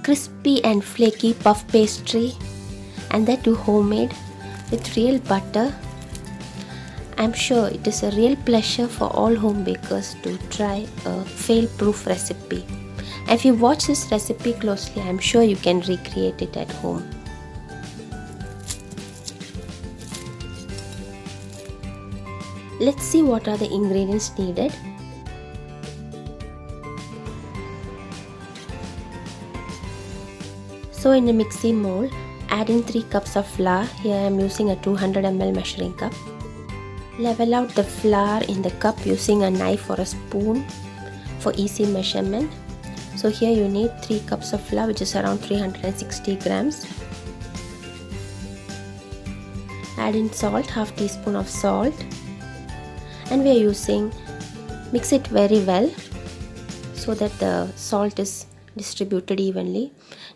crispy and flaky puff pastry, and that too homemade with real butter. I'm sure it is a real pleasure for all home bakers to try a fail-proof recipe. And if you watch this recipe closely, I'm sure you can recreate it at home. Let's see what are the ingredients needed. So in a mixing mold, add in 3 cups of flour. Here I am using a 200 ml measuring cup. Level out the flour in the cup using a knife or a spoon for easy measurement. So here you need 3 cups of flour, which is around 360 grams. Add in salt, half teaspoon of salt. And we are mix it very well so that the salt is distributed evenly.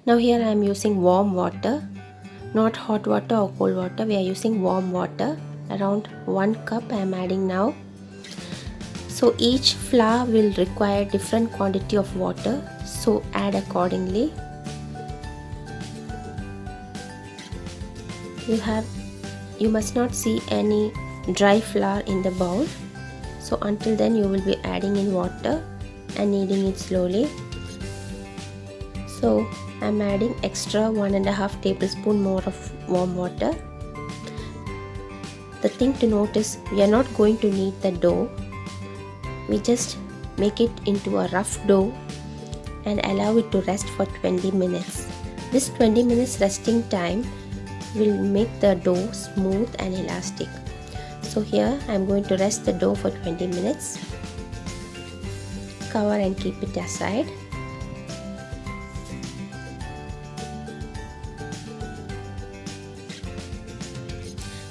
Now here I am using warm water, not hot water or cold water. We are using warm water. Around 1 cup I am adding now. So each flour will require different quantity of water, so add accordingly. You must not see any dry flour in the bowl. So until then you will be adding in water and kneading it slowly. So I am adding extra 1.5 tablespoon more of warm water. The thing to note is we are not going to knead the dough. We just make it into a rough dough and allow it to rest for 20 minutes. This 20 minutes resting time will make the dough smooth and elastic. So here I am going to rest the dough for 20 minutes. Cover and keep it aside.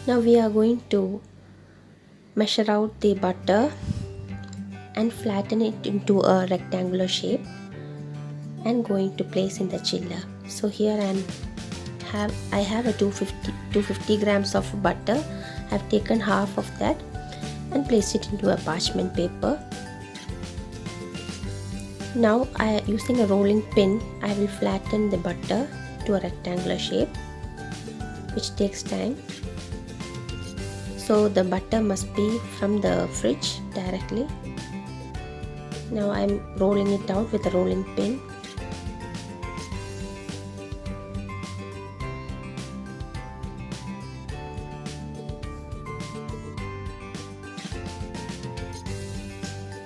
Now we are going to measure out the butter and flatten it into a rectangular shape and going to place in the chiller. So here I have a 250 grams of butter. I have taken half of that and placed it into a parchment paper. Now using a rolling pin, I will flatten the butter to a rectangular shape, which takes time. So the butter must be from the fridge directly. Now I am rolling it out with a rolling pin.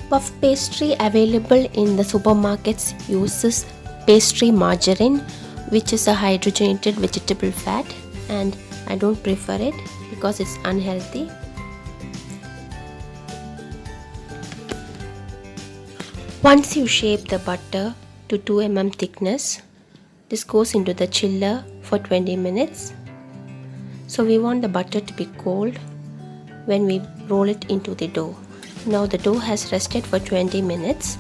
Puff pastry available in the supermarkets uses pastry margarine, which is a hydrogenated vegetable fat, and I don't prefer it because it's unhealthy. Once you shape the butter to 2 mm thickness, this goes into the chiller for 20 minutes. So we want the butter to be cold when we roll it into the dough. Now the dough has rested for 20 minutes.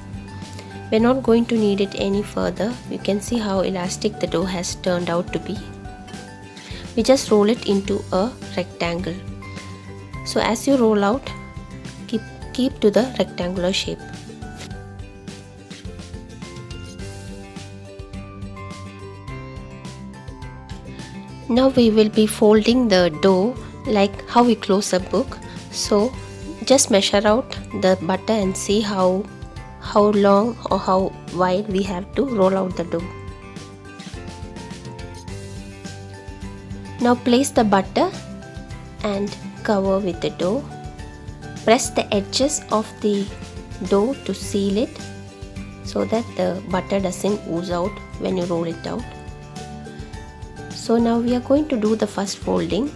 We're not going to knead it any further. You can see how elastic the dough has turned out to be. We just roll it into a rectangle. So as you roll out, keep to the rectangular shape. Now we will be folding the dough like how we close a book. So just measure out the butter and see how long or how wide we have to roll out the dough. Now place the butter and cover with the dough. Press the edges of the dough to seal it so that the butter doesn't ooze out when you roll it out. So now we are going to do the first folding.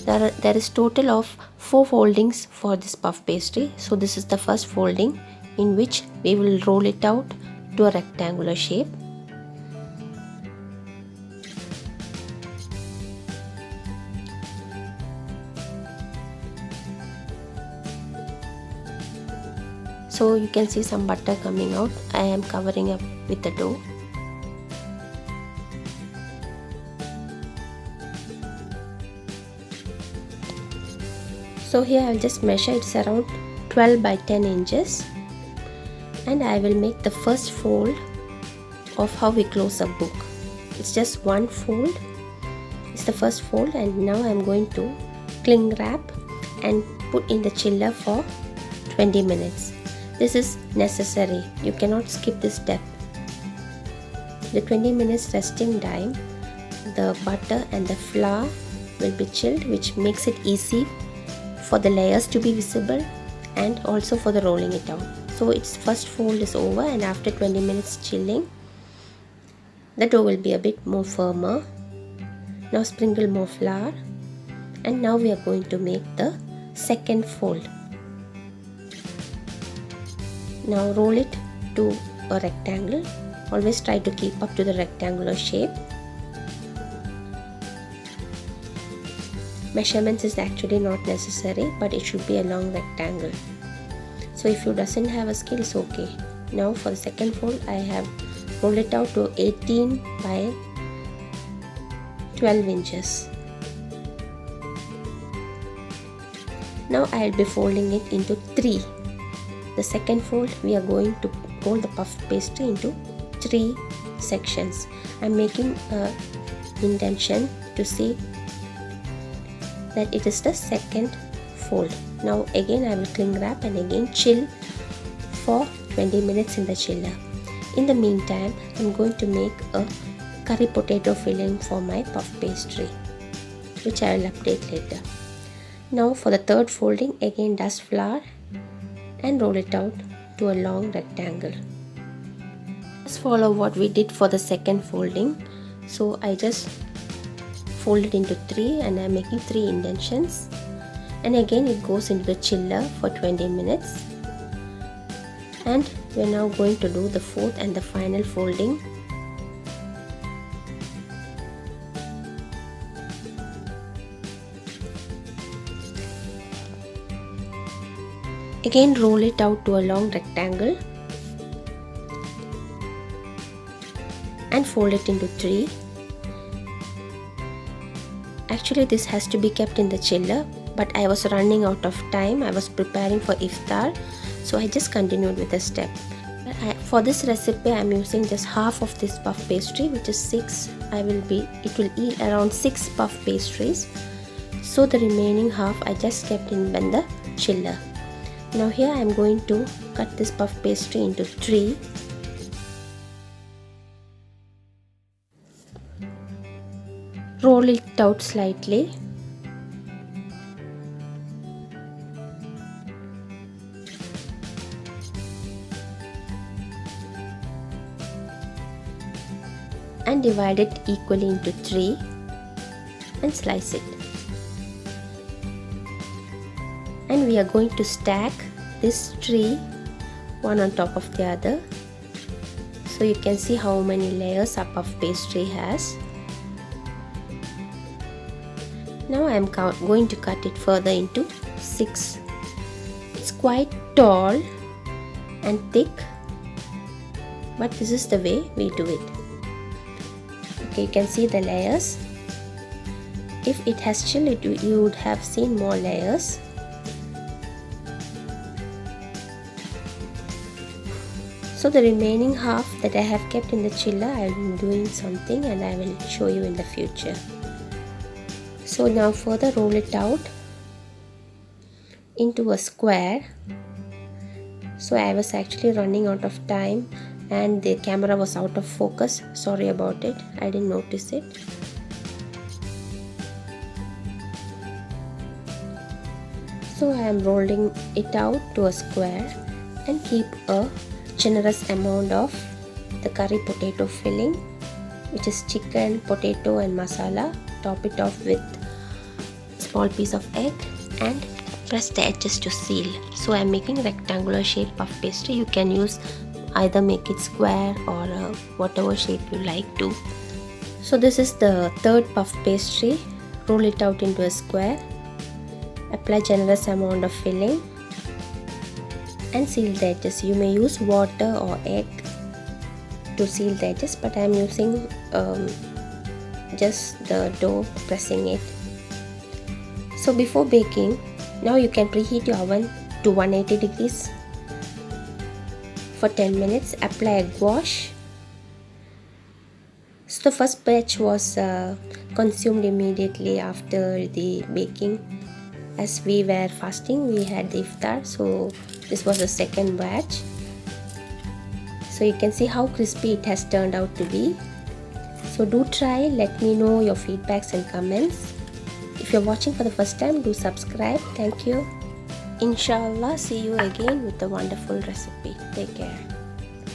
There is total of 4 foldings for this puff pastry. So this is the first folding in which we will roll it out to a rectangular shape. So you can see some butter coming out. I am covering up with the dough. So here I will just measure, it's around 12 by 10 inches, and I will make the first fold of how we close a book. It's just one fold. It's the first fold, and now I'm going to cling wrap and put in the chiller for 20 minutes. This is necessary. You cannot skip this step. The 20 minutes resting time, the butter and the flour will be chilled, which makes it easy for the layers to be visible and also for the rolling it out. So its first fold is over, and after 20 minutes chilling, the dough will be a bit more firmer. Now sprinkle more flour, and now we are going to make the second fold. Now roll it to a rectangle. Always try to keep up to the rectangular shape. Measurements is actually not necessary, but it should be a long rectangle. So if you doesn't have a skill, it's okay. Now for the second fold, I have rolled it out to 18 by 12 inches. Now I'll be folding it into 3. The second fold, we are going to fold the puff pastry into 3 sections. I'm making a indentation to see that it is the second fold. Now again I will cling wrap and again chill for 20 minutes in the chiller. In the meantime, I'm going to make a curry potato filling for my puff pastry, which I will update later. Now for the third folding, again dust flour and roll it out to a long rectangle. Just follow what we did for the second folding. So I just fold it into 3 and I'm making 3 indentions, and again it goes into the chiller for 20 minutes. And we're now going to do the fourth and the final folding. Again roll it out to a long rectangle and fold it into 3. Actually this has to be kept in the chiller, but I was running out of time. I was preparing for iftar, so I just continued with the step. For this recipe I am using just half of this puff pastry, which is 6. It will eat around 6 puff pastries. So the remaining half I just kept in the chiller. Now here I am going to cut this puff pastry into 3. Roll it out slightly. And divide it equally into 3 and slice it. And we are going to stack this 3 one on top of the other, so you can see how many layers our puff pastry has. Now I am going to cut it further into 6. It's quite tall and thick, but this is the way we do it. Okay, you can see the layers. If it has chilled, you would have seen more layers. So the remaining half that I have kept in the chiller, I will be doing something and I will show you in the future. So now further roll it out into a square. So I was actually running out of time and the camera was out of focus. Sorry about it, I didn't notice it. So I am rolling it out to a square and keep a generous amount of the curry potato filling, which is chicken, potato and masala. Top it off with small piece of egg and press the edges to seal. So I am making rectangular shape puff pastry. You can use either make it square or whatever shape you like to. So this is the third puff pastry. Roll it out into a square. Apply generous amount of filling and seal the edges. You may use water or egg to seal the edges, but I am using just the dough, pressing it. So before baking, now you can preheat your oven to 180 degrees for 10 minutes. Apply a gouache. So the first batch was consumed immediately after the baking. As we were fasting, we had the iftar, so this was the second batch. So you can see how crispy it has turned out to be. So do try, let me know your feedbacks and comments. If you're watching for the first time, do subscribe. Thank you. Inshallah, see you again with a wonderful recipe. Take care.